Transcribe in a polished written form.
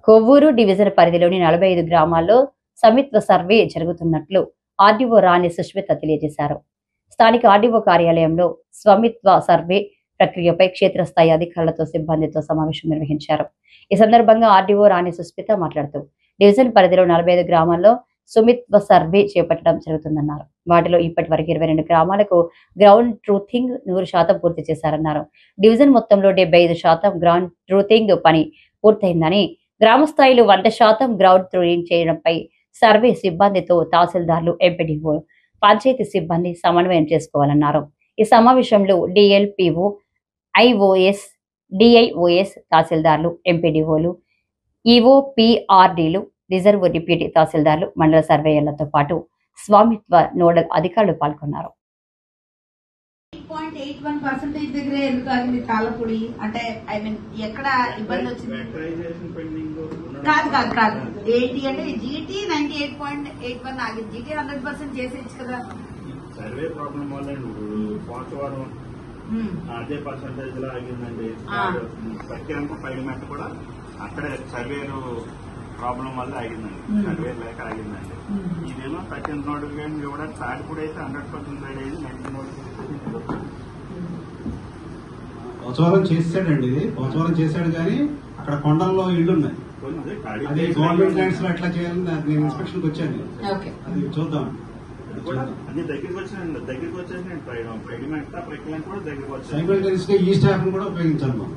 Kovvur division పరిధిలోని 45 గ్రామాల్లో సమిత్వ survey జరుగుతున్నట్లు ఆర్డీఓ రాణి సుష్మిత తెలియజేశారు. స్థానిక ఆర్డీఓ కార్యాలయంలో స్వమిత్వ సర్వే ప్రక్రియపై క్షేత్రస్థాయి అధికారులతో సిబ్బందితో సమావేశం నిర్వహించారు. ఈ సందర్భంగా ఆర్డీఓ రాణి సుష్మిత మాట్లాడుతూ డివిజన్ పరిధిలో 45 గ్రామాల్లో సుమిత్వ సర్వే చేపట్టడం జరుగుతుందన్నారు. వాటిలో ఇప్పటి వరకు 22 గ్రామాలకు గ్రౌండ్ ట్రూతింగ్ 100% పూర్తి చేశారన్నారు. డివిజన్ మొత్తంలో 75% గ్రౌండ్ ట్రూతింగ్ పని పూర్తయిందని, గ్రామ స్థాయిలో 100% గ్రౌండ్ ట్రూతింగ్ చేయడంపై సర్వే సిబ్బందితో తహసీల్దార్లు, ఎంపీడీఓ, పంచాయతీ సిబ్బంది సమన్వయం చేసుకోవాలన్నారు. ఈ సమావేశంలో డిఎల్పిఓ, ఐఓఎస్, డిఐఓఎస్, తహసీల్దార్లు, ఎంపీడీఓలు, ఈఓపీఆర్డీలు, రిజర్వ్ డిప్యూటీ తహసీల్దార్లు, మండల సర్వేయర్లతో పాటు స్వామిత్వ నోడల్ అధికారులు పాల్గొన్నారు. 8.81% దగ్గరే ఎందుకు ఆగింది తాళ్ళపూడి? అంటే ఐ మీన్ ఎక్కడ ఇబ్బంది వచ్చింది? కాదు ఏంటి అంటే జీటీ 98.81 ఆగింది. జీటీ 100% చేసేయచ్చు కదా. సర్వే ప్రాబ్లం వల్ల పోచవరం అదే పర్సంటేజ్ లో ఆగిందండి. సత్యాంకు పైన కూడా అక్కడే సర్వేలు ప్రాబ్లం వల్ల ఆగిందండి. సర్వే లేక ఆగిందండి. ఇదేమో సెకండ్ నోటిఫికేషన్ కూడా తాడిపూడి అయితే 100% రెడీ అయింది. 90 నోటిఫికేషన్ పోచవరం చేసాడండి. ఇది పోచవరం చేశాడు కానీ అక్కడ కొండల్లో ఇళ్ళు ఉన్నాయి. అది గవర్నమెంట్ ల్యాండ్స్ లో ఎట్లా చేయాలని నేను ఇన్స్పెక్షన్ కి వచ్చాను. అది చూద్దాం. అన్ని దగ్గరికి వచ్చేసి కూడా దగ్గరికి వచ్చేసి సైబర్ టెరిస్ ఈ స్టాఫ్ కూడా ఉపయోగించాలి మనం.